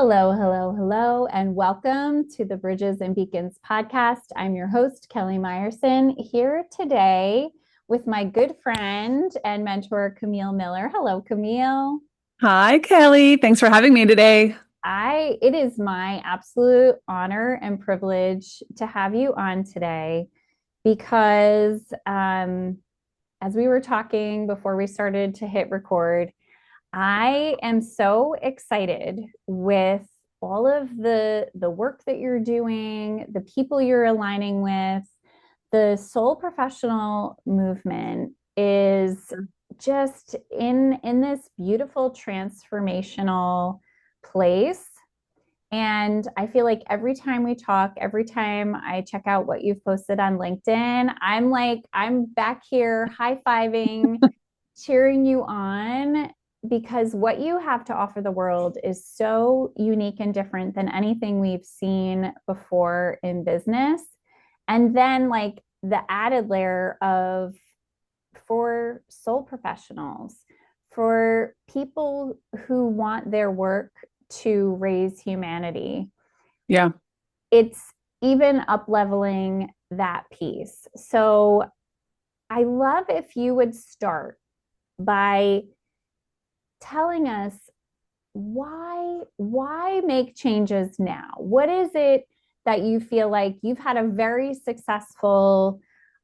Hello, hello, hello, and welcome to the Bridges and Beacons podcast. I'm your host, Kelly Meyerson, here today with my good friend and mentor, Camille Miller. Hello, Camille. Hi, Kelly. Thanks for having me today. It is my absolute honor and privilege to have you on today because as we were talking before we started to hit record, I am so excited with all of the work that you're doing, the people you're aligning with. The soul professional movement is just in this beautiful transformational place. And I feel like every time we talk, every time I check out what you've posted on LinkedIn, I'm back here high-fiving, cheering you on because what you have to offer the world is so unique and different than anything we've seen before in business. And then, like, the added layer of for soul professionals, for people who want their work to raise humanity, Yeah. it's even up leveling that piece. So I love if you would start by telling us why make changes now? What is it that you feel like you've had a very successful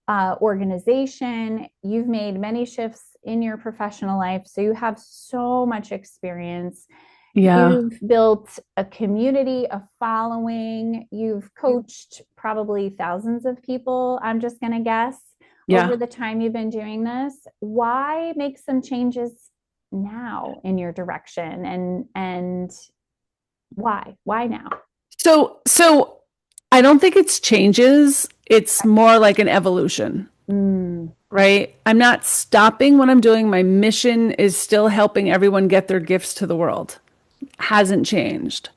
organization? You've made many shifts in your professional life, so you have so much experience. Yeah. You've built a community, a following. You've coached probably thousands of people, I'm just going to guess, over Yeah. the time you've been doing this. Why make some changes now in your direction, and why now? So I don't think it's changes. It's more like an evolution, Mm, right? I'm not stopping what I'm doing. My mission is still helping everyone get their gifts to the world. Hasn't changed.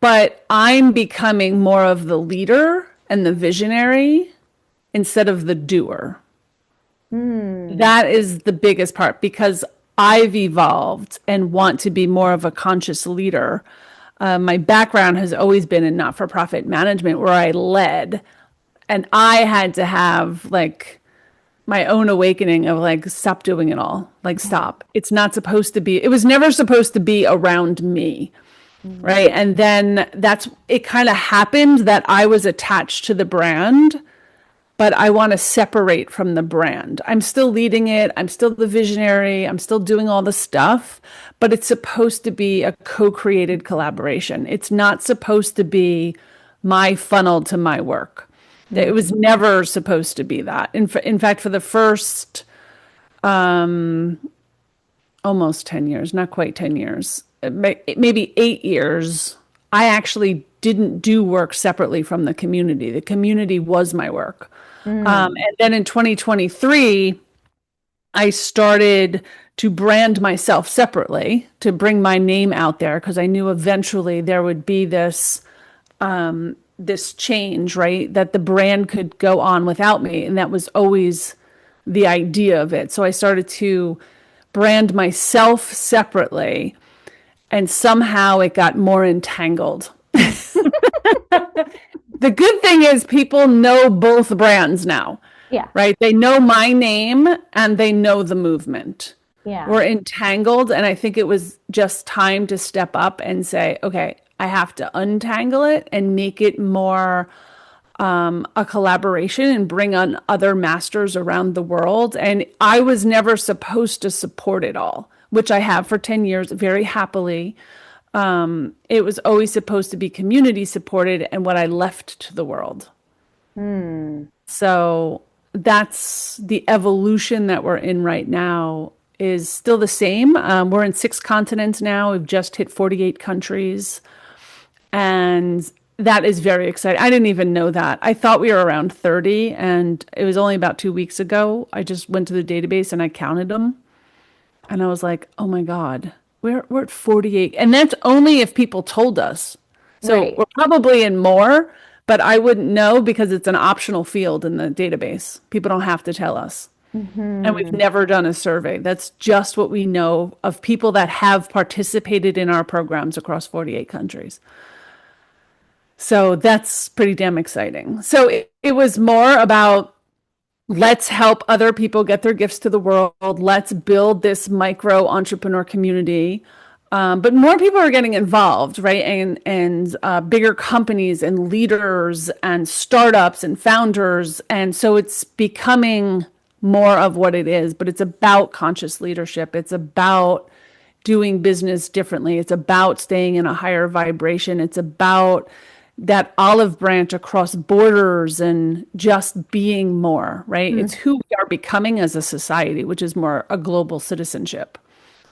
But I'm becoming more of the leader and the visionary instead of the doer. mm, That is the biggest part because I've evolved and want to be more of a conscious leader. My background has always been in not-for-profit management where I led, and I had to have like my own awakening of like, stop doing it all. Like, yeah, stop. It's not supposed to be, it was never supposed to be around me. mm, Right. And then it kind of happened that I was attached to the brand, but I want to separate from the brand. I'm still leading it. I'm still the visionary. I'm still doing all the stuff, but it's supposed to be a co-created collaboration. It's not supposed to be my funnel to my work. It was mm, never supposed to be that. In fact, for the first almost 10 years, not quite 10 years, maybe 8 years, I actually didn't do work separately from the community. The community was my work. mm, And then in 2023, I started to brand myself separately to bring my name out there because I knew eventually there would be this change, right? That the brand could go on without me. And that was always the idea of it. So I started to brand myself separately, and somehow it got more entangled. The good thing is people know both brands now, yeah, right? They know my name and they know the movement. yeah, We're entangled, and I think it was just time to step up and say, okay, I have to untangle it and make it more a collaboration and bring on other masters around the world. And I was never supposed to support it all, which I have for 10 years very happily. It was always supposed to be community supported and what I left to the world. mm, So that's the evolution that we're in right now is still the same. We're in 6 continents now. We've just hit 48 countries. And that is very exciting. I didn't even know that. I thought we were around 30, and it was only about 2 weeks ago. I just went to the database and I counted them. And I was like, oh my God, we're at 48. And that's only if people told us. So right. we're probably in more, but I wouldn't know because it's an optional field in the database. People don't have to tell us. And we've Hmm. never done a survey. That's just what we know of people that have participated in our programs across 48 countries. So that's pretty damn exciting. So it was more about let's help other people get their gifts to the world. Let's build this micro entrepreneur community. But more people are getting involved, right? And bigger companies and leaders and startups and founders. And so it's becoming more of what it is, but it's about conscious leadership. It's about doing business differently. It's about staying in a higher vibration. It's about that olive branch across borders and just being more, right? It's who we are becoming as a society, which is more a global citizenship,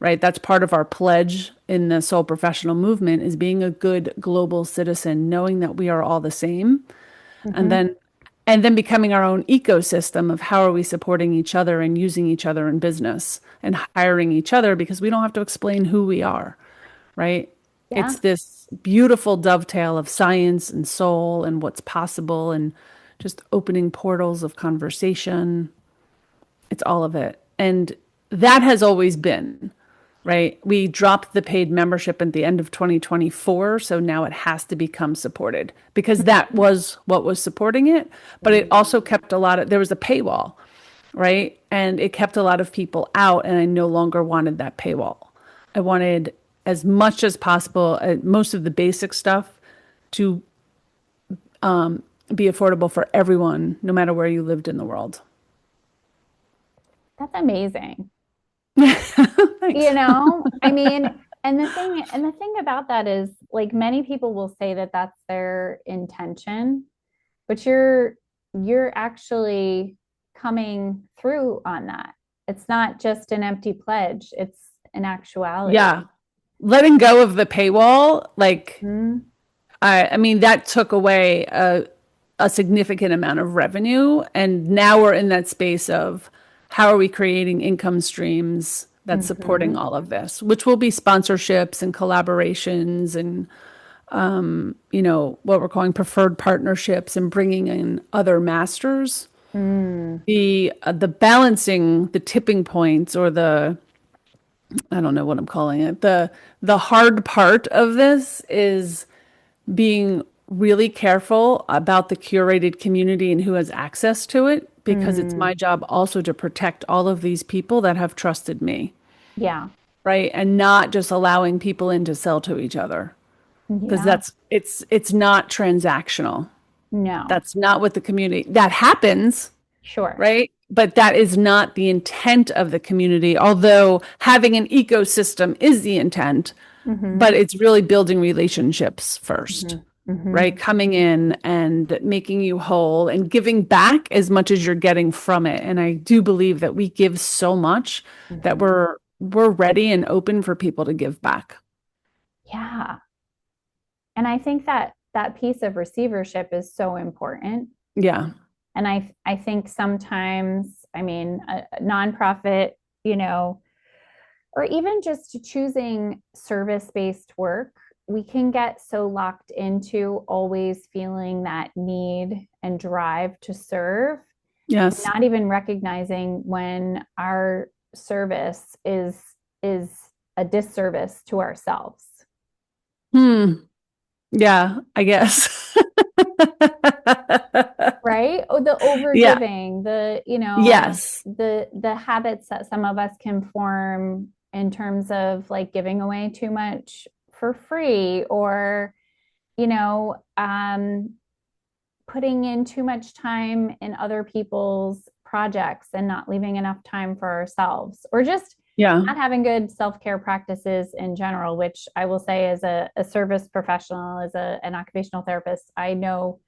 right? That's part of our pledge in the Soul Professional movement is being a good global citizen, knowing that we are all the same, and Hmm. then becoming our own ecosystem of how are we supporting each other and using each other in business and hiring each other because we don't have to explain who we are, right? Yeah. It's this beautiful dovetail of science and soul and what's possible and just opening portals of conversation. It's all of it. And that has always been, right? We dropped the paid membership at the end of 2024. So now it has to become supported because that was what was supporting it. But it also kept a lot of, there was a paywall, right? And it kept a lot of people out. And I no longer wanted that paywall. I wanted as much as possible, most of the basic stuff to be affordable for everyone, no matter where you lived in the world. That's amazing. Thanks. I mean, and the thing about that is like many people will say that that's their intention, but you're actually coming through on that. It's not just an empty pledge, it's an actuality. Yeah. Letting go of the paywall, like, Mm-hmm. I mean, that took away a significant amount of revenue. And now we're in that space of how are we creating income streams that's supporting Mm-hmm. all of this, which will be sponsorships and collaborations and, what we're calling preferred partnerships and bringing in other masters. Mm. The balancing, the tipping points or I don't know what I'm calling it. The hard part of this is being really careful about the curated community and who has access to it, because it's Mm. my job also to protect all of these people that have trusted me, Yeah. right? And not just allowing people in to sell to each other, because Yeah. it's not transactional. No. That's not what the community that happens, Sure. right? But that is not the intent of the community, although having an ecosystem is the intent, Mm-hmm. but it's really building relationships first, Mm-hmm. Mm-hmm. right? Coming in and making you whole and giving back as much as you're getting from it. And I do believe that we give so much that Mm-hmm. we're ready and open for people to give back. Yeah. And I think that that piece of receivership is so important. Yeah. And I think sometimes, I mean, a nonprofit, you know, or even just choosing service-based work, we can get so locked into always feeling that need and drive to serve, Yes. not even recognizing when our service is a disservice to ourselves. Hmm. Yeah, I guess. Right? Oh, the Yeah. overgiving, Yes. the habits that some of us can form in terms of like giving away too much for free, or you know um putting in too much time in other people's projects and not leaving enough time for ourselves, or just Yeah. not having good self-care practices in general, which I will say as a service professional, as an occupational therapist, I know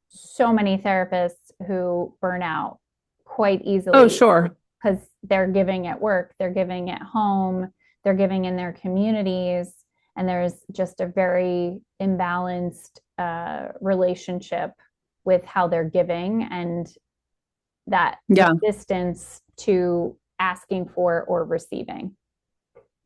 so many therapists who burn out quite Oh, easily sure. because they're giving at work, they're giving at home, they're giving in their communities, and there's just a very imbalanced relationship with how they're giving and that Yeah. resistance to asking for or receiving.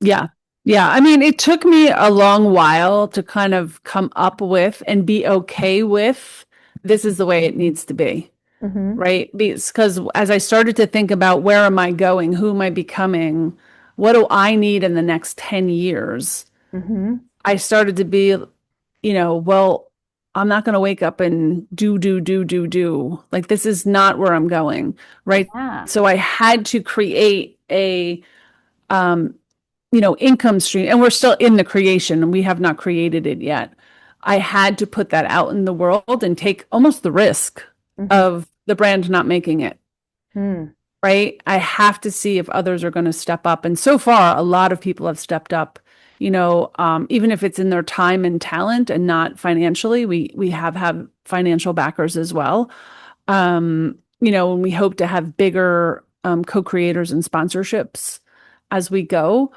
Yeah. Yeah. I mean, it took me a long while to kind of come up with and be okay with this is the way it needs to be. Mm-hmm. right? Because as I started to think about where am I going, who am I becoming, what do I need in the next 10 years, Mm-hmm. I started to be, well, I'm not going to wake up and do. Like, this is not where I'm going, right? Yeah. So I had to create a, um, income stream, and we're still in the creation and we have not created it yet. I had to put that out in the world and take almost the risk Mm-hmm. of the brand not making it, Mm. right? I have to see if others are going to step up. And so far, a lot of people have stepped up, even if it's in their time and talent and not financially, we have had financial backers as well. And we hope to have bigger co-creators and sponsorships as we go.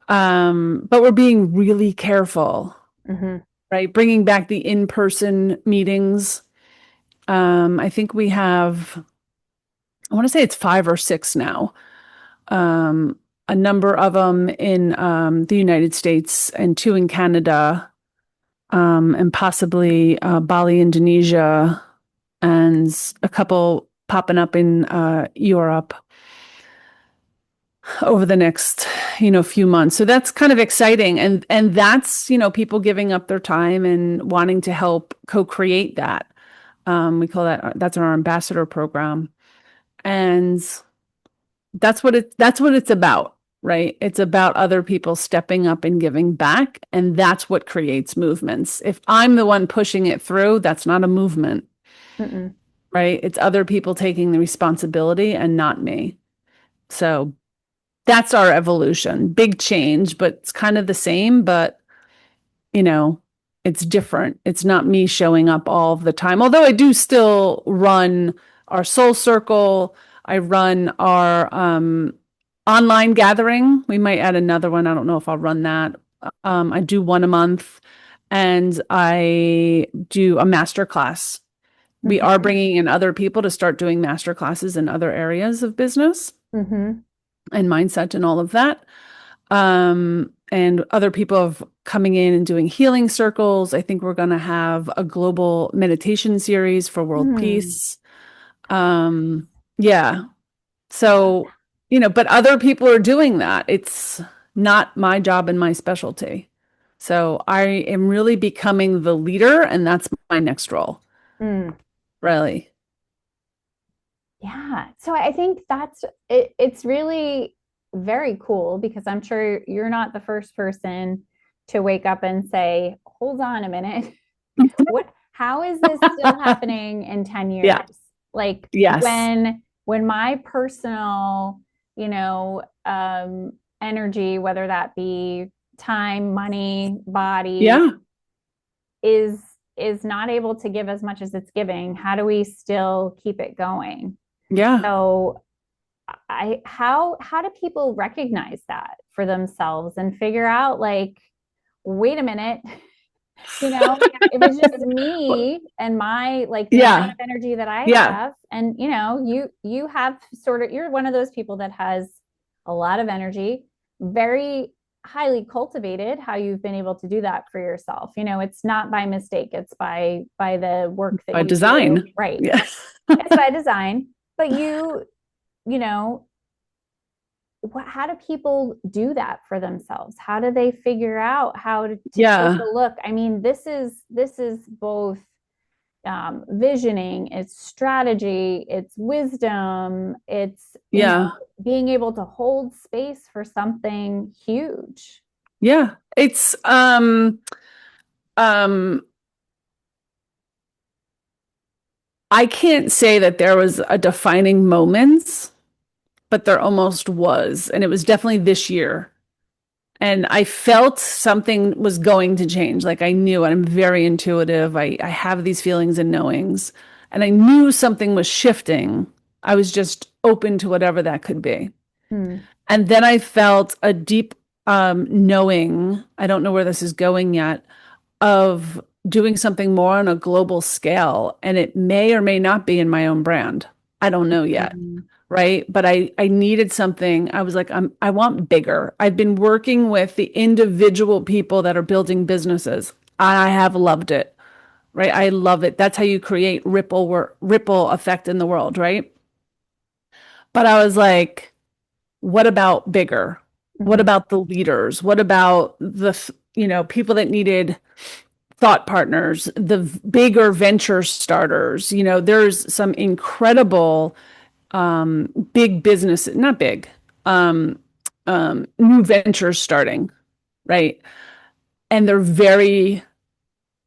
But we're being really careful, Mm-hmm. right? Bringing back the in-person meetings. I think we have, I want to say it's 5 or 6 now. Um, a number of them in the United States and 2 in Canada, and possibly Bali, Indonesia, and a couple popping up in Europe over the next few months. So that's kind of exciting, and that's people giving up their time and wanting to help co-create that. We call that's our ambassador program, and that's what it's about, right? It's about other people stepping up and giving back, and that's what creates movements. If I'm the one pushing it through, that's not a movement, Mm-mm. right? It's other people taking the responsibility and not me. So that's our evolution. Big change, but it's kind of the same, but you know, it's different. It's not me showing up all the time. Although I do still run our soul circle, I run our online gathering. We might add another one. I don't know if I'll run that. I do one a month, and I do a master class. We are Mm-hmm. bringing in other people to start doing master classes in other areas of business Mm-hmm. and mindset and all of that. And other people have coming in and doing healing circles. I think we're going to have a global meditation series for world Mm. peace. Yeah. So, but other people are doing that. It's not my job and my specialty. So I am really becoming the leader, and that's my next role, Mm. really. Yeah. So I think that's it, it's really very cool because I'm sure you're not the first person to wake up and say, hold on a minute. How is this still happening in 10 Yeah. years? Like Yes. when my personal, energy, whether that be time, money, body, Yeah. is is not able to give as much as it's giving, how do we still keep it going? Yeah. So how do people recognize that for themselves and figure out like, wait a minute, you know, if it's just Well, me and my like the amount yeah. of energy that I Yeah. have, and you have sort of, you're one of those people that has a lot of energy, very highly cultivated how you've been able to do that for yourself. It's not by mistake, it's by the work that By you do, design. right? Yeah. It's by design. But you know how do people do that for themselves? How do they figure out how to take Yeah. a look? I mean, this is both visioning, it's strategy, it's wisdom, it's Yeah. being able to hold space for something huge. Yeah. It's um I can't say that there was a defining moment, but there almost was. And it was definitely this year. And I felt something was going to change. Like I knew, and I'm very intuitive. I have these feelings and knowings. And I knew something was shifting. I was just open to whatever that could be. Hmm. And then I felt a deep knowing, I don't know where this is going yet, of doing something more on a global scale. And it may or may not be in my own brand. I don't know yet. Hmm. Right. But I needed something. I was like, I want bigger. I've been working with the individual people that are building businesses. I have loved it. right? I love it. That's how you create ripple effect in the world, right? But I was like, what about bigger? What Mm-hmm. about the leaders? What about the, people that needed thought partners, the bigger venture starters? There's some incredible big business, not big, new ventures starting, right? And they're very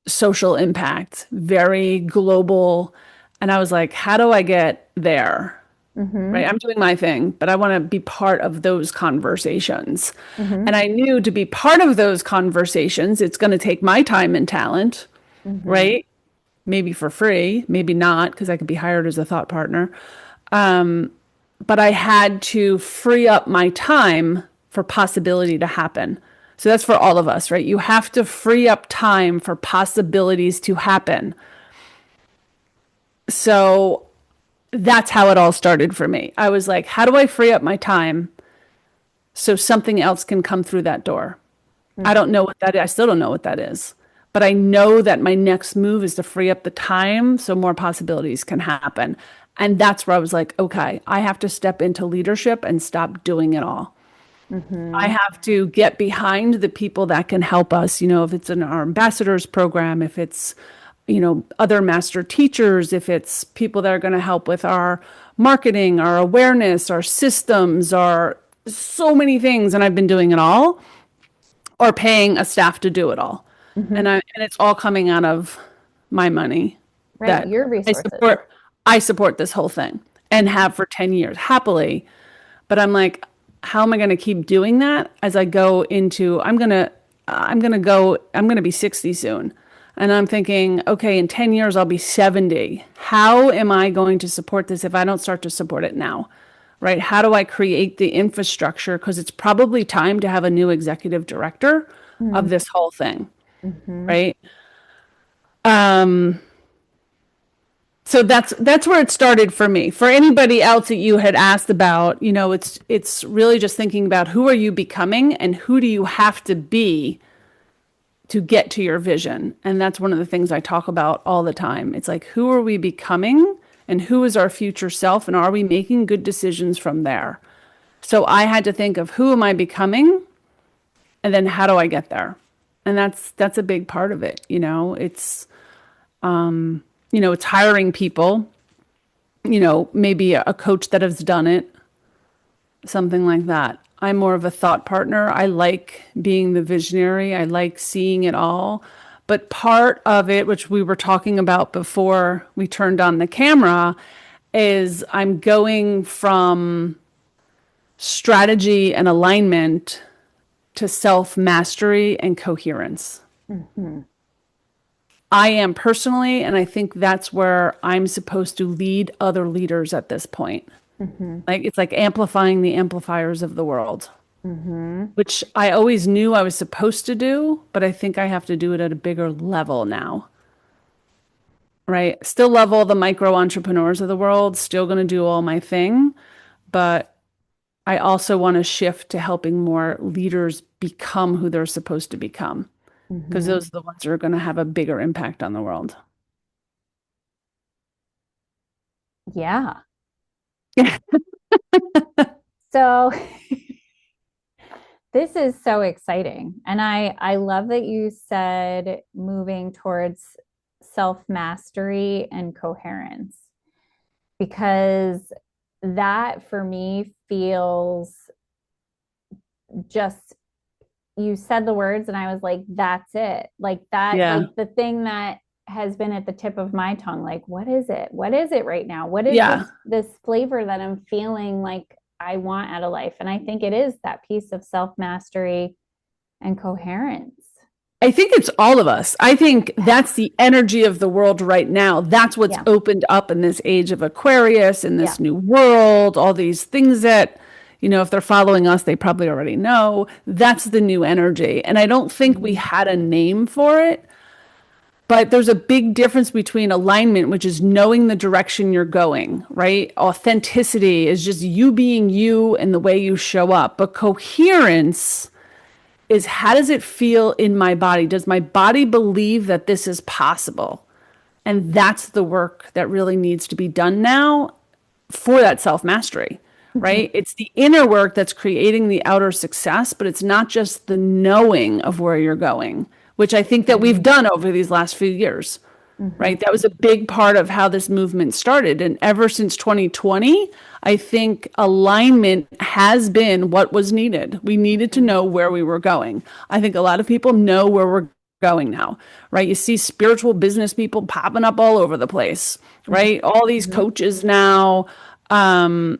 social impact, very global. And I was like, how do I get there? Mm-hmm. Right? I'm doing my thing, but I want to be part of those conversations. And Mm-hmm. I knew to be part of those conversations, it's going to take my time and talent, Mm-hmm. right? Maybe for free, maybe not, because I could be hired as a thought partner. But I had to free up my time for possibility to happen. So that's for all of us, right? You have to free up time for possibilities to happen. So that's how it all started for me. I was like, how do I free up my time so something else can come through that door? I don't know what that is. I still don't know what that is. But I know that my next move is to free up the time so more possibilities can happen. And that's where I was like, okay, I have to step into leadership and stop doing it all. I Mm-hmm. have to get behind the people that can help us, if it's in our ambassadors program, if it's, other master teachers, if it's people that are going to help with our marketing, our awareness, our systems, our so many things. And I've been doing it all or paying a staff to do it all. Mm-hmm. And it's all coming out of my money Right. that Your I resources. support. I support this whole thing and Mm-hmm. have for 10 years happily. But I'm like, how am I going to keep doing that as I go into, I'm going to be 60 soon. And I'm thinking, okay, in 10 years, I'll be 70. How am I going to support this if I don't start to support it now? Right? How do I create the infrastructure? Because it's probably time to have a new executive director of this whole thing, Mm-hmm. right? Um, so that's where it started for me. For anybody else that you had asked about, it's really just thinking about who are you becoming and who do you have to be to get to your vision. And that's one of the things I talk about all the time. It's like, who are we becoming and who is our future self? And are we making good decisions from there? So I had to think of who am I becoming and then how do I get there? And that's a big part of it. It's hiring people, maybe a coach that has done it, something like that. I'm more of a thought partner. I like being the visionary. I like seeing it all. But part of it, which we were talking about before we turned on the camera, is I'm going from strategy and alignment to self mastery and coherence. Mm-hmm. I am personally, and I think that's where I'm supposed to lead other leaders at this point. Mm-hmm. Like it's like amplifying the amplifiers of the world, Mm-hmm. which I always knew I was supposed to do, but I think I have to do it at a bigger level now. Right? Still love all the micro entrepreneurs of the world, still going to do all my thing, but I also want to shift to helping more leaders become who they're supposed to become, because Mm-hmm. those are the ones that are going to have a bigger impact on the world. Yeah. So this is so exciting. And I love that you said moving towards self-mastery and coherence because that for me feels just you said the words and I was like, that's it. Like that, Yeah. like the thing that has been at the tip of my tongue. Like, what is it? What is it right now? What is Yeah. this flavor that I'm feeling like I want out of life? And I think it is that piece of self-mastery and coherence. I think it's all of us. I think that's the energy of the world right now. That's what's Yeah. opened up in this age of Aquarius, in Yeah. this new world, all these things that, if they're following us, they probably already know. That's the new energy. And I don't think we Mm-hmm. had a name for it, but there's a big difference between alignment, which is knowing the direction you're going, right? Authenticity is just you being you and the way you show up. But coherence is how does it feel in my body? Does my body believe that this is possible? And that's the work that really needs to be done now for that self-mastery, Mhm. right? It's the inner work that's creating the outer success, but it's not just the knowing of where you're going, which I think that we've Mhm. done over these last few years, Mhm. right? That was a big part of how this movement started. And ever since 2020, I think alignment has been what was needed. We needed to Mhm. know where we were going. I think a lot of people know where we're going now, right? You see spiritual business people popping up all over the place, Mhm. right? All these Mhm. coaches now, but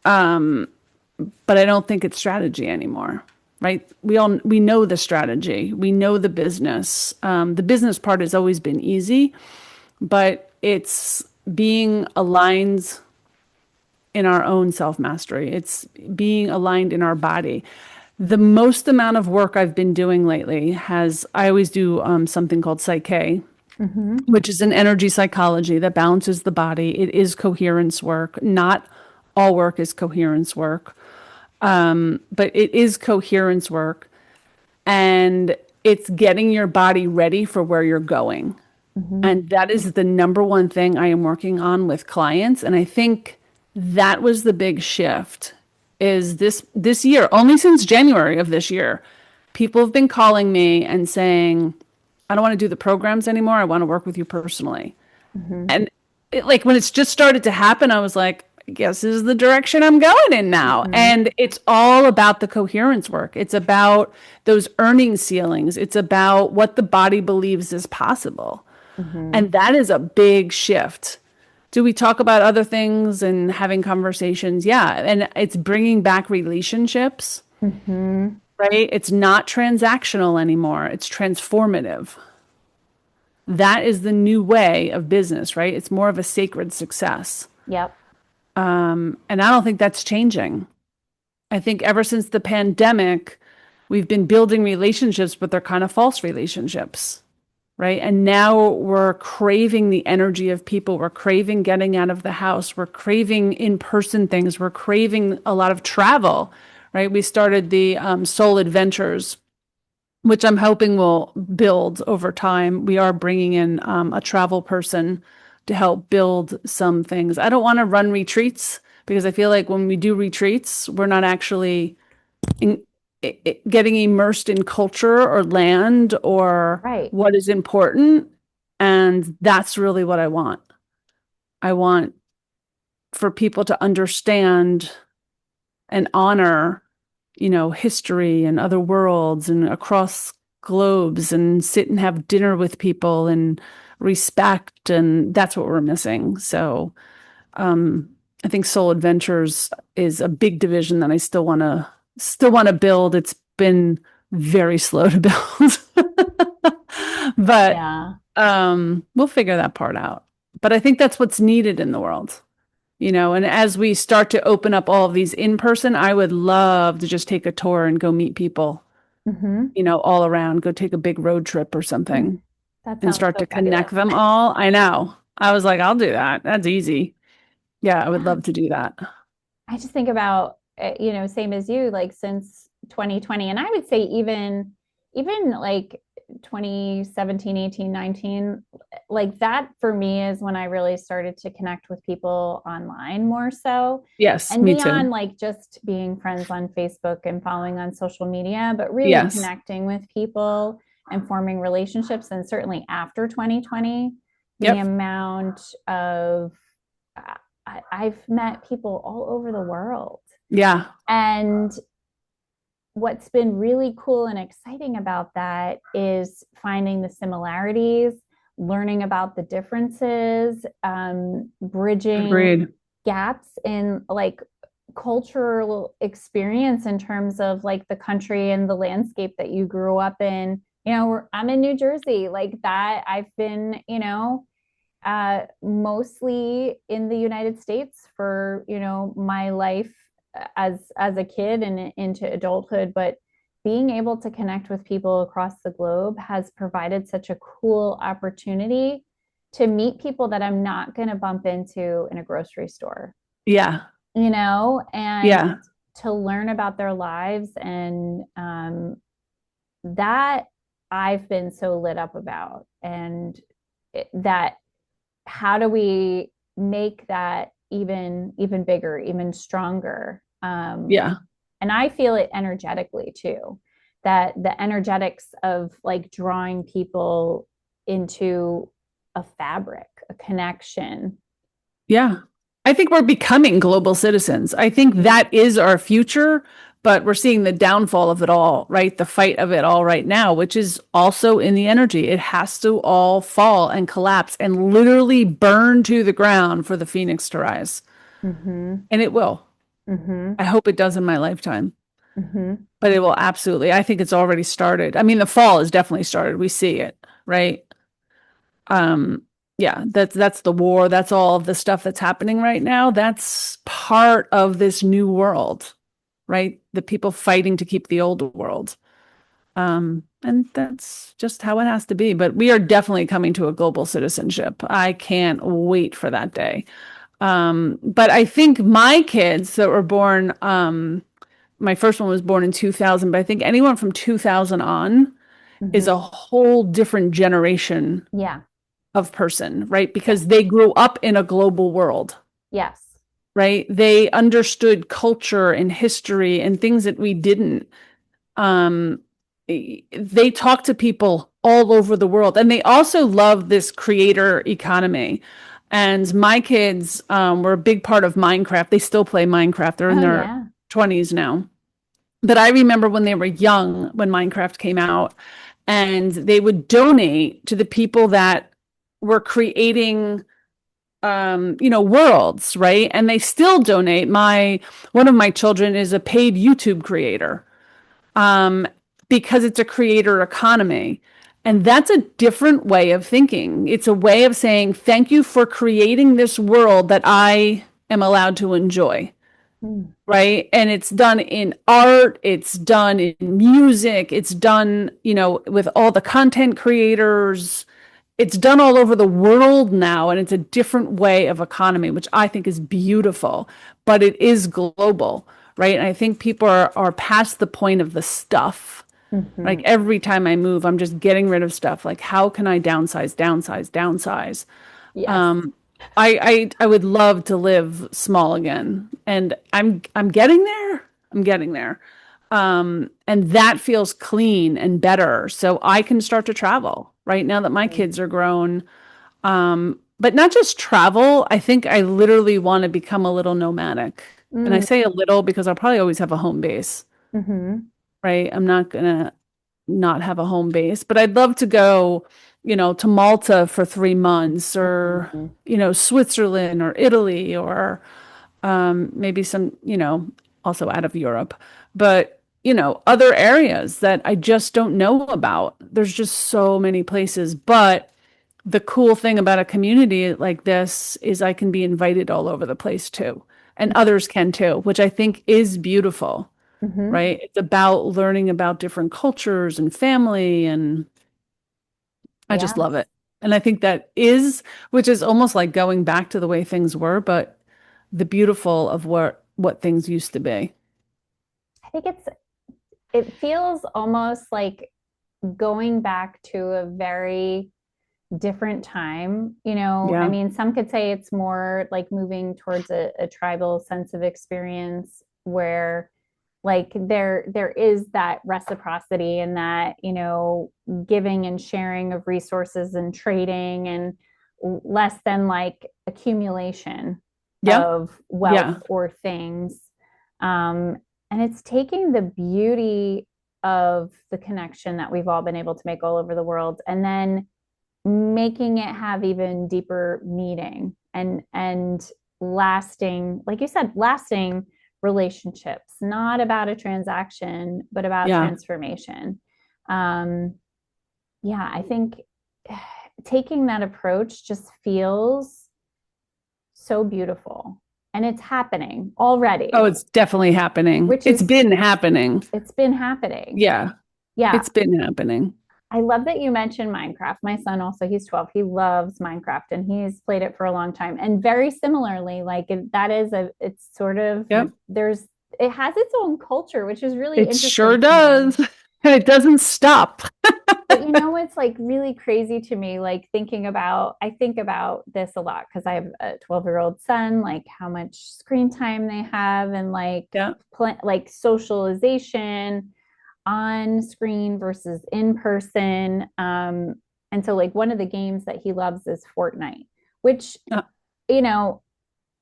I don't think it's strategy anymore, right? We know the strategy, we know the business. The business part has always been easy, but it's being aligned in our own self mastery. It's being aligned in our body. The most amount of work I've been doing lately has, I always do something called Psyche, Mhm. which is an energy psychology that balances the body. It is coherence work. Not all work is coherence work, but it is coherence work. And it's getting your body ready for where you're going. Mhm. And that is the number one thing I am working on with clients. And I think that was the big shift is this year, only since January of this year, people have been calling me and saying, I don't want to do the programs anymore. I want to work with you personally. Mhm. And like when it's just started to happen, I was like, I guess this is the direction I'm going in now. Mhm. And it's all about the coherence work. It's about those earning ceilings. It's about what the body believes is possible. Mhm. And that is a big shift. Do we talk about other things and having conversations? Yeah. And it's bringing back relationships, Mhm. right? It's not transactional anymore. It's transformative. That is the new way of business, right? It's more of a sacred success. Yep. And I don't think that's changing. I think ever since the pandemic, we've been building relationships, but they're kind of false relationships, right? And now we're craving the energy of people. We're craving getting out of the house. We're craving in-person things. We're craving a lot of travel, right? We started the Soul Adventures, which I'm hoping will build over time. We are bringing in a travel person to help build some things. I don't want to run retreats because I feel like when we do retreats, we're not actually in, getting immersed in culture or land or Right. what is important. And that's really what I want. I want for people to understand and honor, history and other worlds and across globes and sit and have dinner with people and respect. And that's what we're missing. So, I think Soul Adventures is a big division that I still want to build. It's been very slow to build. But Yeah. we'll figure that part out. But I think that's what's needed in the world. And as we start to open up all of these in person, I would love to just take a tour and go meet people, Mhm. all around, go take a big road trip or something That and sounds start so to connect fabulous. them all. I know. I was like, I'll do that. That's easy. Yeah, I would love to do that. I just think about same as you, like since 2020, and I would say even like 2017, 18, 19, like that for me is when I really started to connect with people online more so. Yes, And me beyond too. like just being friends on Facebook and following on social media, but really Yes. connecting with people and forming relationships. And certainly after 2020, the Yep. amount of I've met people all over the world. Yeah. And what's been really cool and exciting about that is finding the similarities, learning about the differences, bridging Agreed. gaps in like cultural experience in terms of like the country and the landscape that you grew up in. I'm in New Jersey, like that. I've been, mostly in the United States for my life as a kid and into adulthood, but being able to connect with people across the globe has provided such a cool opportunity to meet people that I'm not going to bump into in a grocery store, Yeah. and Yeah. to learn about their lives and that I've been so lit up about. And that how do we make that even bigger, even stronger? Yeah. And I feel it energetically too, that the energetics of like drawing people into a fabric, a connection. Yeah. I think we're becoming global citizens. I think that is our future, but we're seeing the downfall of it all, right? The fight of it all right now, which is also in the energy. It has to all fall and collapse and literally burn to the ground for the phoenix to rise. Mm-hmm. And it will. Mm-hmm. I hope it does in my lifetime, Mm-hmm. but it will absolutely. I think it's already started. I mean, the fall has definitely started. We see it, right? Um, yeah, that's the war. That's all of the stuff that's happening right now. That's part of this new world, right? The people fighting to keep the old world. And that's just how it has to be. But we are definitely coming to a global citizenship. I can't wait for that day. But I think my kids that were born, my first one was born in 2000, but I think anyone from 2000 on is Mm-hmm. a whole different generation Yeah. of person, right? Yeah. Because they grew up in a global world, Yes. right? They understood culture and history and things that we didn't. Um, they talk to people all over the world, and they also love this creator economy. And my kids were a big part of Minecraft. They still play Minecraft. They're in Oh their yeah. 20s now. But I remember when they were young, when Minecraft came out, and they would donate to the people that were creating worlds, right? And they still donate. My one of my children is a paid YouTube creator, um, because it's a creator economy. And that's a different way of thinking. It's a way of saying, thank you for creating this world that I am allowed to enjoy, Mm. right? And it's done in art, it's done in music, it's done, with all the content creators. It's done all over the world now, and it's a different way of economy, which I think is beautiful, but it is global, right? And I think people are past the point of the stuff. Mm-hmm. Like every time I move, I'm just getting rid of stuff. Like, how can I downsize, downsize, downsize? Yes. Um, I would love to live small again, and I'm getting there. I'm getting there. And that feels clean and better, so I can start to travel right now that my kids are grown. But not just travel. I think I literally want to become a little nomadic, and I Mm. say a little because I'll probably always have a home base, Mm-hmm. right? I'm not gonna not have a home base, but I'd love to go, to Malta for 3 months or, Mm-hmm. Switzerland or Italy or maybe some, also out of Europe, but, other areas that I just don't know about. There's just so many places. But the cool thing about a community like this is I can be invited all over the place too, and others can too, which I think is beautiful, Mm-hmm. right? It's about learning about different cultures and family, and I just Yeah. love it. And I think that is, which is almost like going back to the way things were, but the beautiful of what things used to be. I think it feels almost like going back to a very different time. I Yeah. mean, some could say it's more like moving towards a tribal sense of experience where like there is that reciprocity and that giving and sharing of resources and trading and less than like accumulation Yeah. of wealth Yeah. or things. um, and it's taking the beauty of the connection that we've all been able to make all over the world and then making it have even deeper meaning and lasting, like you said, lasting relationships, not about a transaction but about Yeah. transformation. um yeah, I think taking that approach just feels so beautiful, and it's happening Oh, already, it's definitely happening. which It's is been happening. it's been happening. Yeah. Yeah. It's been happening. I love that you mentioned Minecraft. My son also, he's 12. He loves Minecraft and he's played it for a long time. And very similarly, like that is it's sort of, Yep. it has its own culture, which is really It sure interesting to me. does. And it doesn't stop. But you know what's like really crazy to me, like I think about this a lot because I have a 12-year-old son, like how much screen time they have and Yeah. like socialization on screen versus in person. And so like one of the games that he loves is Fortnite, which, Uh, you know,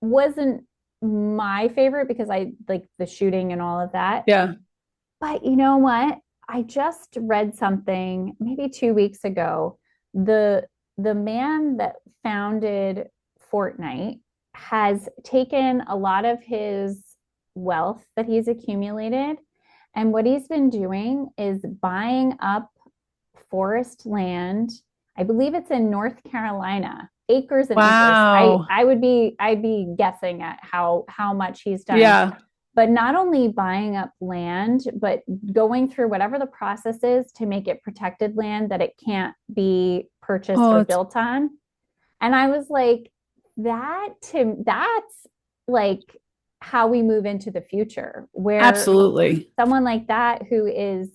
wasn't my favorite because I like the shooting and all of that. yeah. But you know what? I just read something maybe 2 weeks ago. The the man that founded Fortnite has taken a lot of his wealth that he's accumulated, and what he's been doing is buying up forest land. I believe it's in North Carolina, acres and acres. Wow. I'd be guessing at how much he's done, Yeah. but not only buying up land, but going through whatever the process is to make it protected land that it can't be purchased Oh, or it's built on. And I was like, that's like how we move into the future, where absolutely. someone like that who is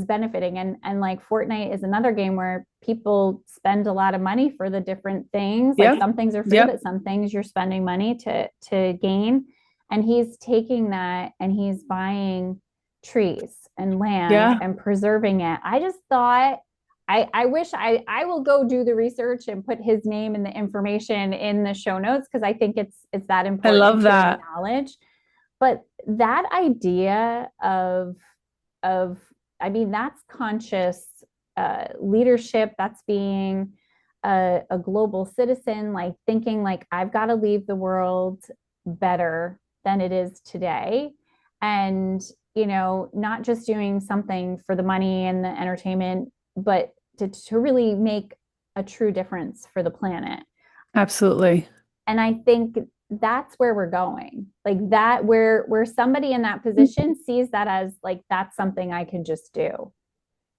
benefiting, and like Fortnite is another game where people spend a lot of money for the different things. Like Yep. some things are free, Yep. but some things you're spending money to gain. And he's taking that and he's buying trees and land Yeah. and preserving it. I just thought I wish I will go do the research and put his name and the information in the show notes because I think it's that I love important to that. acknowledge. But that idea of I mean that's conscious leadership. That's being a global citizen, like thinking like I've got to leave the world better than it is today, and not just doing something for the money and the entertainment, but to really make a true difference for the planet. Absolutely. And I think that's where we're going, like that where somebody in that position sees that as like that's something I can just do.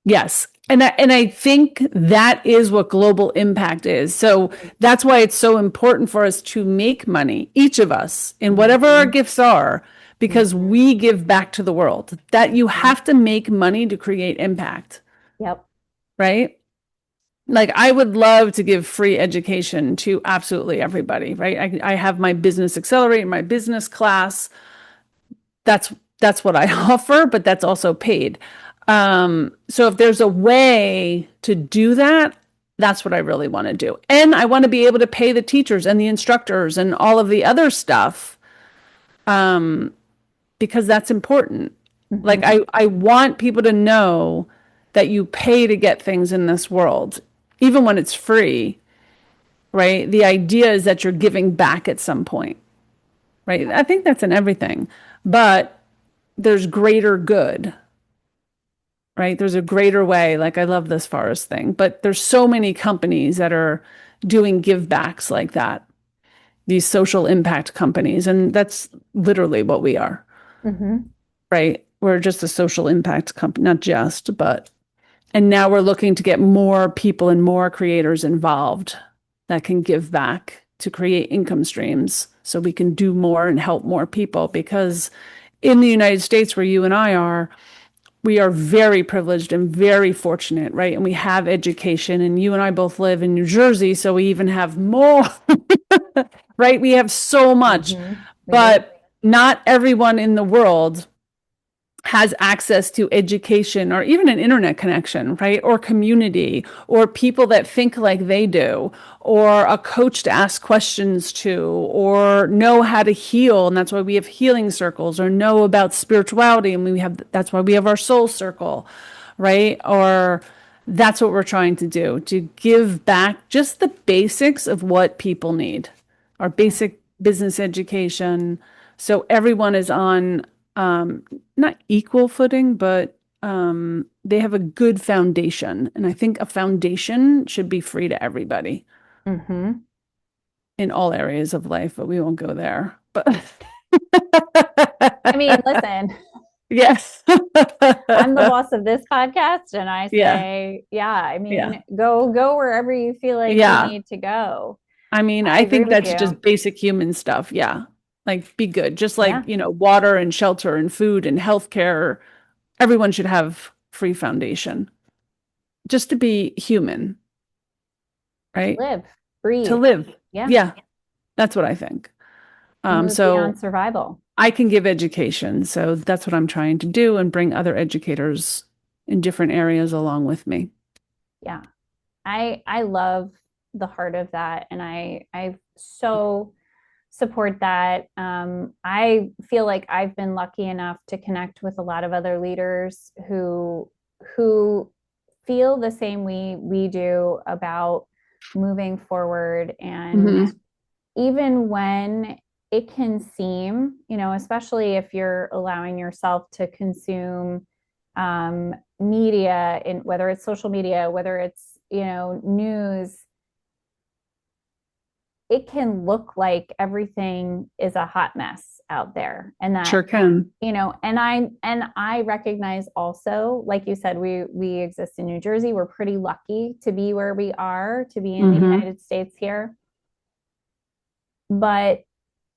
Yes. And I think that is what global impact is. So that's why it's so important for us to make money, each of us, in whatever our Mm-hmm. gifts are, because Mm-hmm. we give back to the world. That you Mm-hmm. have to make money to create impact, Yep. right? Like I would love to give free education to absolutely everybody, right? I have my business accelerator, my business class. That's that's what I offer, but that's also paid. So if there's a way to do that, that's what I really want to do. And I want to be able to pay the teachers and the instructors and all of the other stuff because that's important. Like Mm-hmm. I want people to know that you pay to get things in this world, even when it's free, right? The idea is that you're giving back at some point, right? I think that's in everything, but there's greater good, right? There's a greater way. Like I love this forest thing, but there's so many companies that are doing give backs like that, these social impact companies. And that's literally what we are, Mm-hmm. right? We're just a social impact company, not just, but, and now we're looking to get more people and more creators involved that can give back to create income streams so we can do more and help more people. Because in the United States, where you and I are, we are very privileged and very fortunate, right? And we have education, and you and I both live in New Jersey, so we even have more, right? We have so much, Mm-hmm. We do. but not everyone in the world has access to education or even an internet connection, right? Or community or people that think like they do, or a coach to ask questions to, or know how to heal. And that's why we have healing circles, or know about spirituality. And that's why we have our soul circle, right? Or that's what we're trying to do, to give back just the basics of what people need, our basic business education. So everyone is on not equal footing, but they have a good foundation. And I think a foundation should be free to everybody Mm-hmm. in all areas of life, but we won't go there. But I mean, listen, yes. I'm the boss of this podcast, and I Yeah. say, yeah, I Yeah. mean, go wherever you feel like you Yeah. need to go. I mean, I I agree think with that's you. just basic human stuff. Yeah. Like be good. Just like, Yeah. water and shelter and food and healthcare. Everyone should have free foundation just to be human, To right? live, To breathe. live. Yeah. Yeah, that's what I think. Move beyond So survival. I can give education. So that's what I'm trying to do and bring other educators in different areas along with me. Yeah. I love the heart of that, and I so support that. I feel like I've been lucky enough to connect with a lot of other leaders who feel the same way we do about moving forward. And Hmm. even when it can seem, especially if you're allowing yourself to consume media, in whether it's social media, whether it's news, it can look like everything is a hot mess out there, and that Sure can. and I recognize also, like you said, we exist in New Jersey. We're pretty lucky to be where we are, to be in the Hmm. United States here, but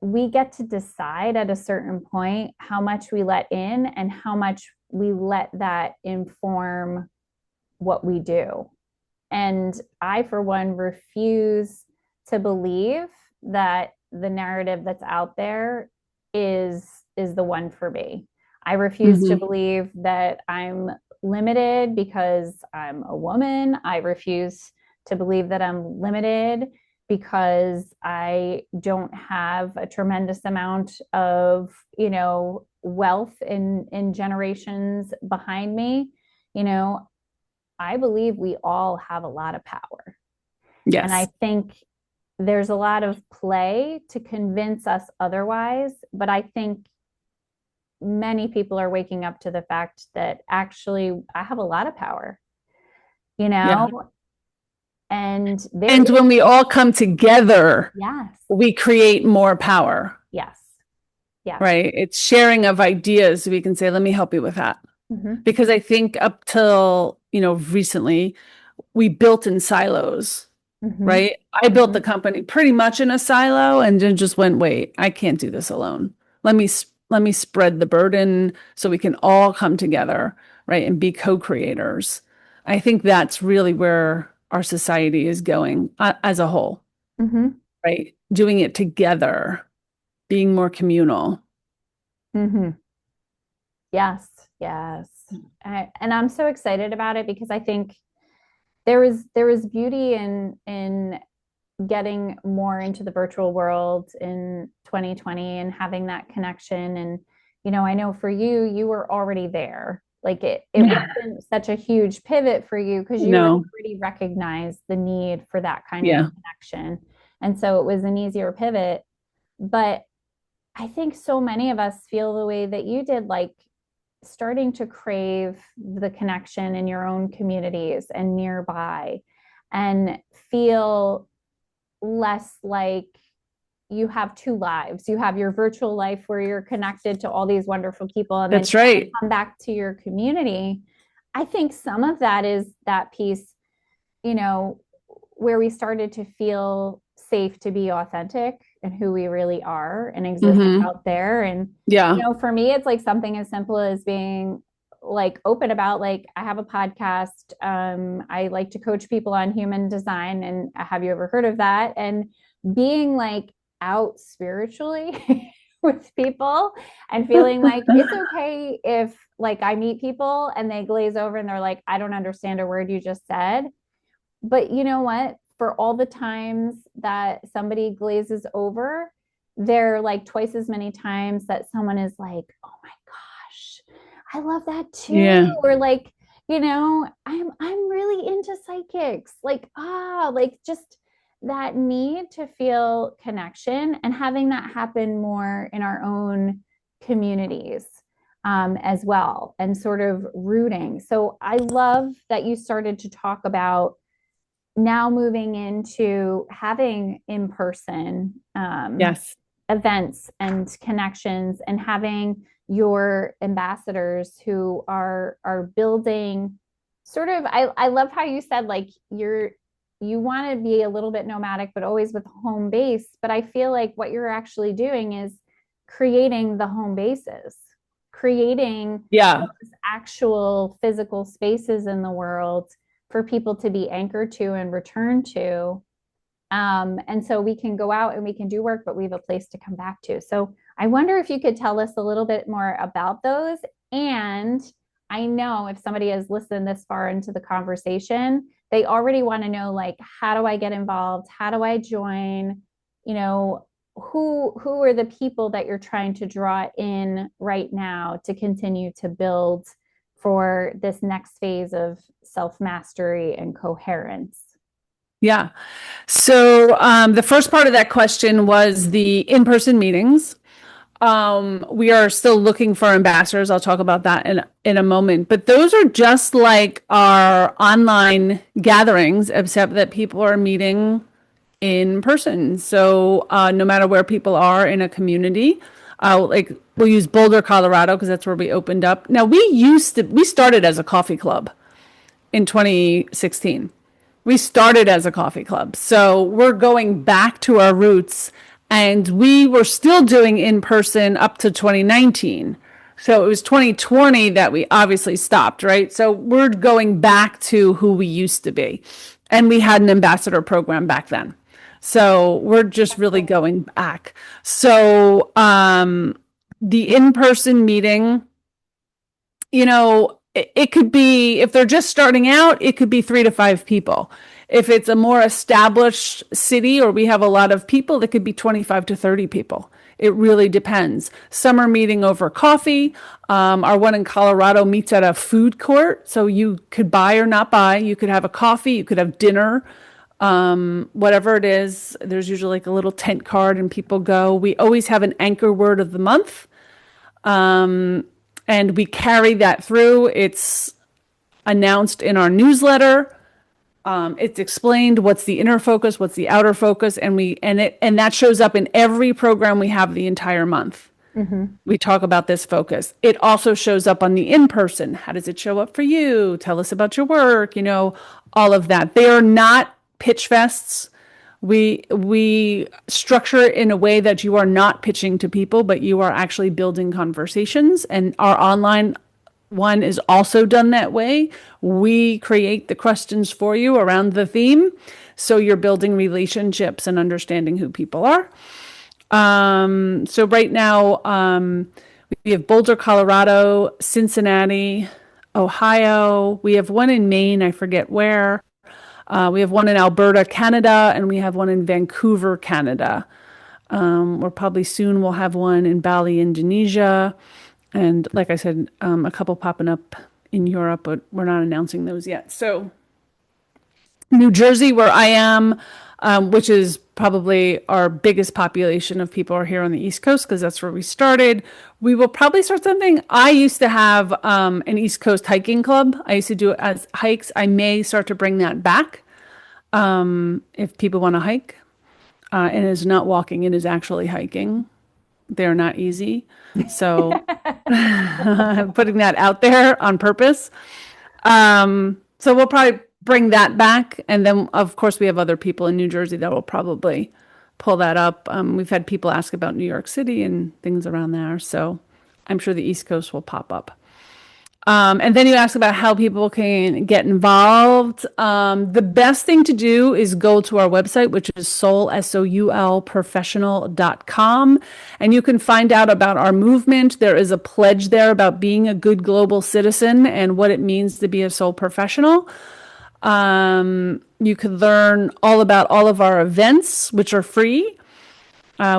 we get to decide at a certain point how much we let in and how much we let that inform what we do. And I, for one, refuse to believe that the narrative that's out there is the one for me. I refuse to Hmm. believe that I'm limited because I'm a woman. I refuse to believe that I'm limited because I don't have a tremendous amount of, wealth in generations behind me. You know, I believe we all have a lot of power. And I Yes. think there's a lot of play to convince us otherwise. But I think many people are waking up to the fact that actually I have a lot of power, you Yeah. know? And there And is, when we all come together, yes, we create more power, yes, yes. right? It's sharing of ideas. We can say, let me help you with that. Mm-hmm, Because I think up till, recently, we built in silos, mm-hmm, right? I built mm-hmm, the company pretty much in a silo and then just went, wait, I can't do this alone. Let me spread the burden so we can all come together, right? And be co-creators. I think that's really where our society is going as a whole, mm-hmm, right? Doing it together, being more communal. mm-hmm. Yes, yes. And I'm so excited about it because I think there was beauty in getting more into the virtual world in 2020 and having that connection. And I know for you, you were already there. Like it Yeah. wasn't such a huge pivot for you because you No. already recognized the need for that kind of Yeah. connection, and so it was an easier pivot. But I think so many of us feel the way that you did, like starting to crave the connection in your own communities and nearby, and feel less like you have two lives. You have your virtual life where you're connected to all these wonderful people, and then That's you want to right. come back to your community. I think some of that is that piece, you know, where we started to feel safe to be authentic and who we really are and exist Hmm. out there. And, Yeah. for me, it's like something as simple as being like open about, like, I have a podcast. I like to coach people on human design. And have you ever heard of that? And being like out spiritually with people and feeling like it's okay if like I meet people and they glaze over and they're like, I don't understand a word you just said. But you know what? For all the times that somebody glazes over, there are like twice as many times that someone is like, "Oh my gosh, I love that too." Yeah. Or like, I'm really into psychics. Like, like just that need to feel connection and having that happen more in our own communities, as well, and sort of rooting. So I love that you started to talk about now moving into having in person Yes. events and connections, and having your ambassadors who are building sort of, I love how you said like you want to be a little bit nomadic but always with home base. But I feel like what you're actually doing is creating the home bases, creating Yeah. actual physical spaces in the world for people to be anchored to and return to. And so we can go out and we can do work, but we have a place to come back to. So I wonder if you could tell us a little bit more about those. And I know if somebody has listened this far into the conversation, they already want to know, like, how do I get involved? How do I join? You know, who are the people that you're trying to draw in right now to continue to build for this next phase of self-mastery and coherence? Yeah. So the first part of that question was the in-person meetings. We are still looking for ambassadors. I'll talk about that in a moment. But those are just like our online gatherings, except that people are meeting in person. So no matter where people are in a community, like we'll use Boulder, Colorado, because that's where we opened up. Now we started as a coffee club in 2016. We started as a coffee club. So we're going back to our roots, and we were still doing in person up to 2019. So it was 2020 that we obviously stopped, right? So we're going back to who we used to be. And we had an ambassador program back then. So we're just really going back. So the in-person meeting, you know, it could be, if they're just starting out, it could be 3 to 5 people. If it's a more established city or we have a lot of people, it could be 25 to 30 people. It really depends. Some are meeting over coffee. Our one in Colorado meets at a food court. So you could buy or not buy. You could have a coffee. You could have dinner. Whatever it is. There's usually like a little tent card and people go. We always have an anchor word of the month. And we carry that through. It's announced in our newsletter. It's explained what's the inner focus, what's the outer focus, and that shows up in every program we have the entire month. Mm-hmm. We talk about this focus. It also shows up on the in-person. How does it show up for you? Tell us about your work, all of that. They are not pitch fests. We structure it in a way that you are not pitching to people, but you are actually building conversations. And our online one is also done that way. We create the questions for you around the theme. So you're building relationships and understanding who people are. So right now, we have Boulder, Colorado, Cincinnati, Ohio. We have one in Maine, I forget where. We have one in Alberta, Canada, and we have one in Vancouver, Canada. Or probably soon we'll have one in Bali, Indonesia. And like I said, a couple popping up in Europe, but we're not announcing those yet. So New Jersey, where I am, which is probably our biggest population of people are here on the East Coast because that's where we started. We will probably start something. I used to have an East Coast hiking club. I used to do it as hikes. I may start to bring that back if people want to hike. And it is not walking, it is actually hiking. They're not easy. So putting that out there on purpose. So we'll probably bring that back. And then, of course, we have other people in New Jersey that will probably pull that up. We've had people ask about New York City and things around there. So I'm sure the East Coast will pop up. And then you ask about how people can get involved. The best thing to do is go to our website, which is soulprofessional.com. And you can find out about our movement. There is a pledge there about being a good global citizen and what it means to be a soul professional. You can learn all about all of our events, which are free.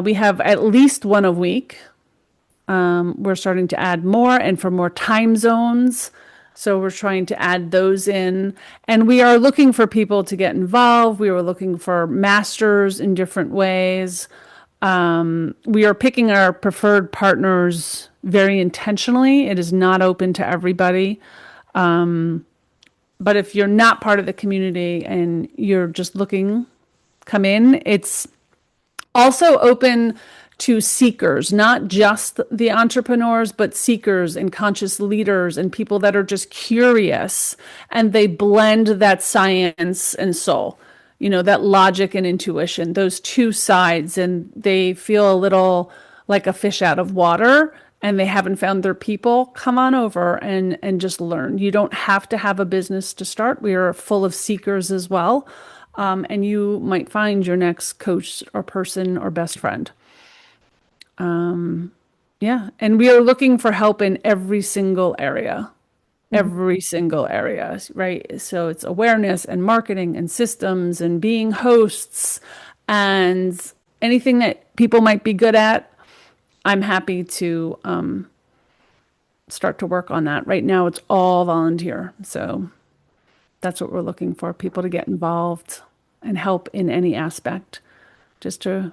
We have at least one a week. We're starting to add more and for more time zones. So we're trying to add those in. And we are looking for people to get involved. We are looking for masters in different ways. We are picking our preferred partners very intentionally. It is not open to everybody. But if you're not part of the community and you're just looking, come in. It's also open to seekers, not just the entrepreneurs, but seekers and conscious leaders and people that are just curious, and they blend that science and soul, that logic and intuition, those two sides, and they feel a little like a fish out of water. and they haven't found their people, come on over and just learn. You don't have to have a business to start. We are full of seekers as well. And you might find your next coach or person or best friend. Yeah. And we are looking for help in every single area, right? So it's awareness and marketing and systems and being hosts and anything that people might be good at. I'm happy to start to work on that. Right now, it's all volunteer. So that's what we're looking for, people to get involved and help in any aspect, just to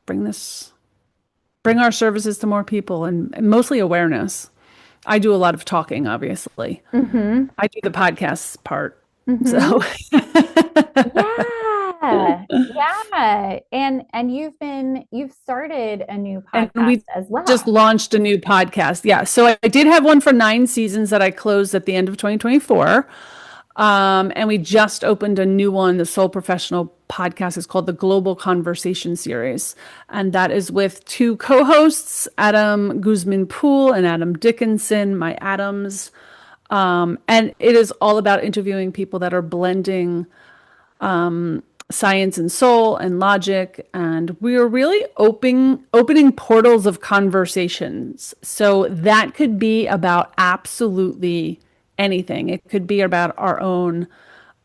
bring this, bring our services to more people and mostly awareness. I do a lot of talking, obviously. Mm-hmm. I do the podcast part. So, Mm-hmm. Yeah. Yeah. And you've started a new and podcast we as just well. launched a new podcast. Yeah. So I did have one for 9 seasons that I closed at the end of 2024. And we just opened a new one. The Soul Professional podcast is called the Global Conversation Series. And that is with two co-hosts, Adam Guzman Poole and Adam Dickinson, my Adams. And it is all about interviewing people that are blending science and soul and logic. And we are really opening portals of conversations. So that could be about absolutely anything. It could be about our own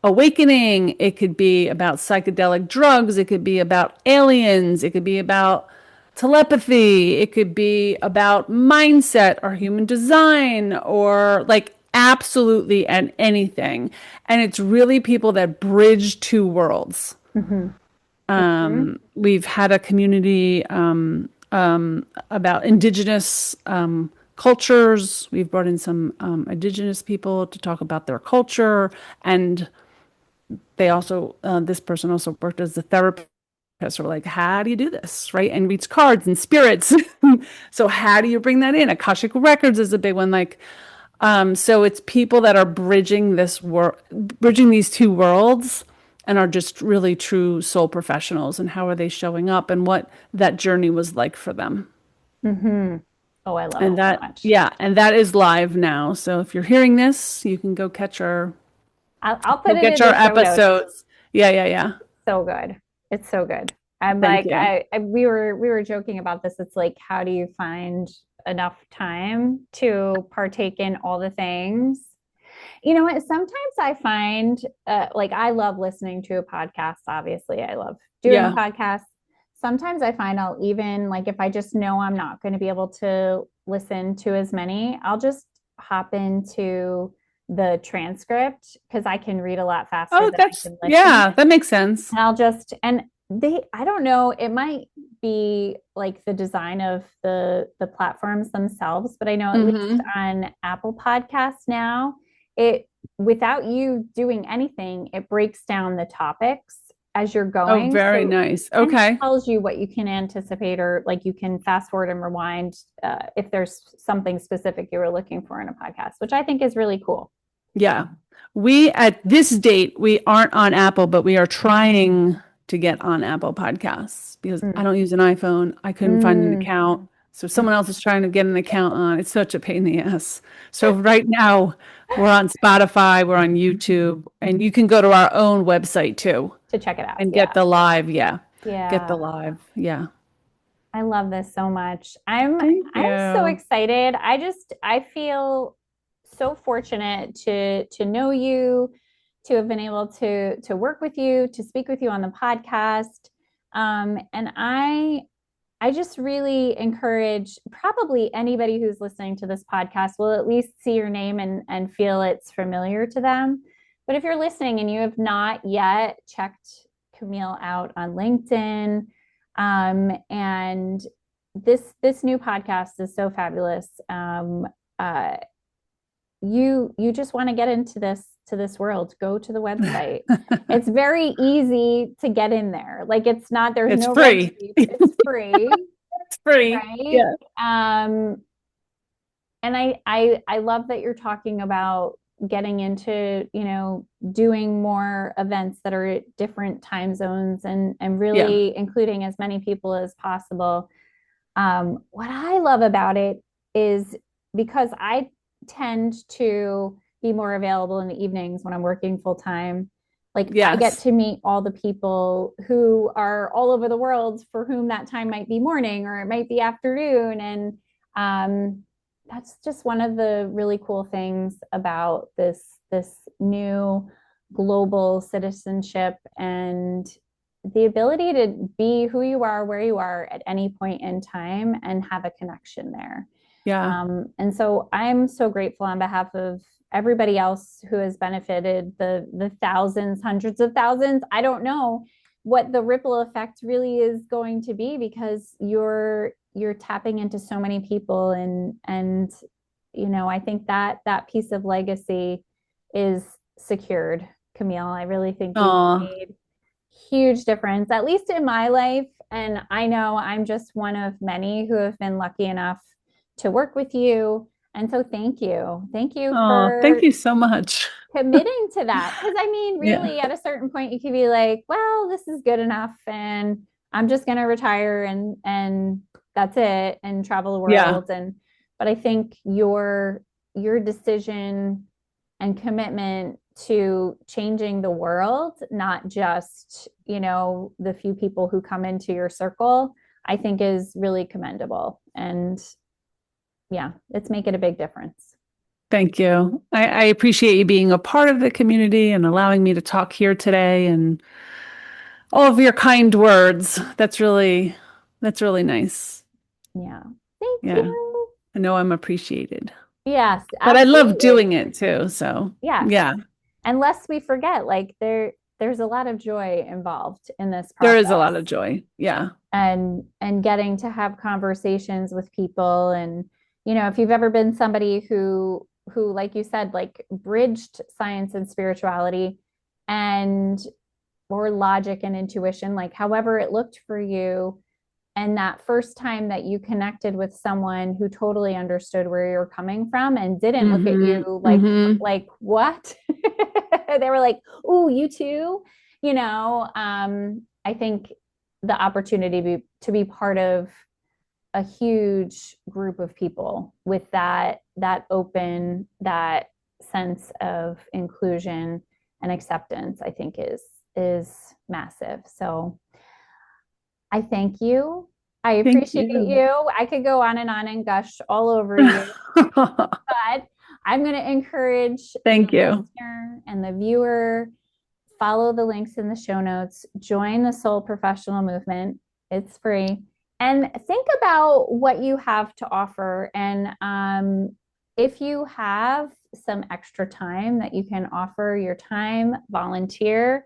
awakening. It could be about psychedelic drugs. It could be about aliens. It could be about telepathy. It could be about mindset or human design or like absolutely and anything. And it's really people that bridge two worlds. Mm-hmm. Mm-hmm. We've had a community about indigenous cultures. We've brought in some indigenous people to talk about their culture. And they also, this person also worked as a therapist. So we're like, how do you do this? Right. And reads cards and spirits. So how do you bring that in? Akashic Records is a big one. Like, so it's people that are bridging bridging these two worlds and are just really true soul professionals. And how are they showing up and what that journey was like for them. Mm-hmm. Oh, I love it And so that, much. yeah, and that is live now. So if you're hearing this, you can I'll put go it catch in our the show notes. episodes. Yeah, yeah, yeah. So good. It's so good. I'm Thank like, you. we were joking about this. It's like, how do you find enough time to partake in all the things? You know what? Sometimes I find, like, I love listening to a podcast. Obviously, I love doing Yeah. podcasts. Sometimes I find I'll even, like, if I just know I'm not going to be able to listen to as many, I'll just hop into the transcript because I can read a lot faster Oh, than I can listen. yeah, that makes sense. And I'll just, and I don't know, it might be like the design of the platforms themselves, but I know at least Mm-hmm. on Apple Podcasts now, it, without you doing anything, it breaks down the topics as you're Oh, going. very So nice. and Okay. tells you what you can anticipate, or like you can fast forward and rewind if there's something specific you were looking for in a podcast, which I think is really cool. Yeah. We, at this date, we aren't on Apple, but we are trying to get on Apple Podcasts because I Mm. don't use an iPhone. I couldn't find an Mm. account. So someone else is trying to get an account on. It's such a pain in the ass. So right now we're on Spotify, we're on YouTube, and you can go to our own website too To check it out. and get Yeah. the live. Yeah. Get the Yeah. live. Yeah. I love this so much. I'm Thank I'm so you. excited. I feel so fortunate to know you, to have been able to work with you, to speak with you on the podcast. And I just really encourage probably anybody who's listening to this podcast will at least see your name and feel it's familiar to them. But if you're listening and you have not yet checked Camille out on LinkedIn, and this new podcast is so fabulous. Uh, you just want to get into this world, go to the website. It's very easy to get in there. Like it's not, there's It's no red free. tape. It's free, It's free. right? Yeah. And I love that you're talking about getting into, doing more events that are at different time zones and Yeah. really including as many people as possible. What I love about it is because I tend to be more available in the evenings when I'm working full time. Like I get Yes. to meet all the people who are all over the world for whom that time might be morning or it might be afternoon. And um, that's just one of the really cool things about this new global citizenship and the ability to be who you are, where you are at any point in time and have a connection there. Yeah. And so I'm so grateful on behalf of everybody else who has benefited the thousands, hundreds of thousands. I don't know what the ripple effect really is going to be because you're tapping into so many people and I think that that piece of legacy is secured, Camille. I really think you've Oh, made huge difference, at least in my life. And I know I'm just one of many who have been lucky enough to work with you. And so thank you. Thank you oh, thank for you so much. committing to that. Because I mean, Yeah. really, at a certain point, you could be like, well, this is good enough. And I'm just going to retire and that's it and travel the Yeah. world. And but I think your decision and commitment to changing the world, not just, the few people who come into your circle, I think is really commendable. And yeah, it's making a big difference. Thank you. I appreciate you being a part of the community and allowing me to talk here today and all of your kind words. That's really nice. Yeah. Thank Yeah. you. I know I'm appreciated. Yes, But I love doing absolutely. it too. So, Yes. yeah, And lest we forget, like there's a lot of joy involved in this there is a lot of process. joy. Yeah. And getting to have conversations with people and if you've ever been somebody who like you said like bridged science and spirituality and or logic and intuition like however it looked for you and that first time that you connected with someone who totally understood where you're coming from and didn't look at you Mm-hmm. Mm-hmm. like what they were like, "Oh, you too," I think the opportunity to be part of a huge group of people with that open that sense of inclusion and acceptance, I think is massive. So I thank you. I Thank appreciate you. you. I could go on and gush all over you, but I'm going to encourage the Thank you. listener and the viewer follow the links in the show notes, join the Soul Professional movement. It's free. And think about what you have to offer. And if you have some extra time that you can offer your time, volunteer.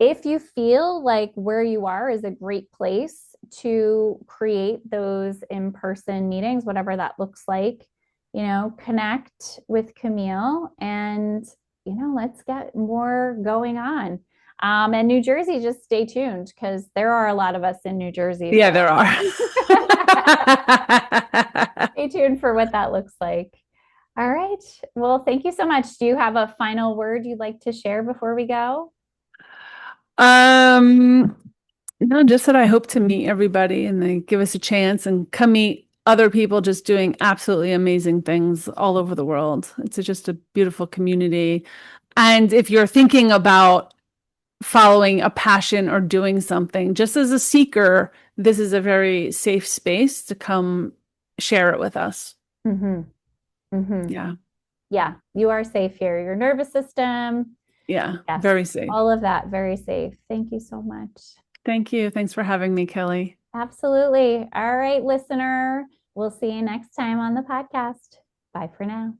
If you feel like where you are is a great place to create those in person meetings, whatever that looks like, connect with Camille and, let's get more going on. And New Jersey, just stay tuned because there are a lot of us in New Jersey. Yeah, So there are. stay tuned for what that looks like. All right. Well, thank you so much. Do you have a final word you'd like to share before we go? Um, no, just that I hope to meet everybody and they give us a chance and come meet other people just doing absolutely amazing things all over the world. It's just a beautiful community. And if you're thinking about following a passion or doing something, just as a seeker, this is a very safe space to come share it with us. Mm-hmm. Mm-hmm. Yeah. Yeah, you are safe here. Your nervous system, Yeah. yes, Very safe. all of that, very safe. Thank you so much. Thank you. Thanks for having me, Kelly. Absolutely. All right, listener. We'll see you next time on the podcast. Bye for now.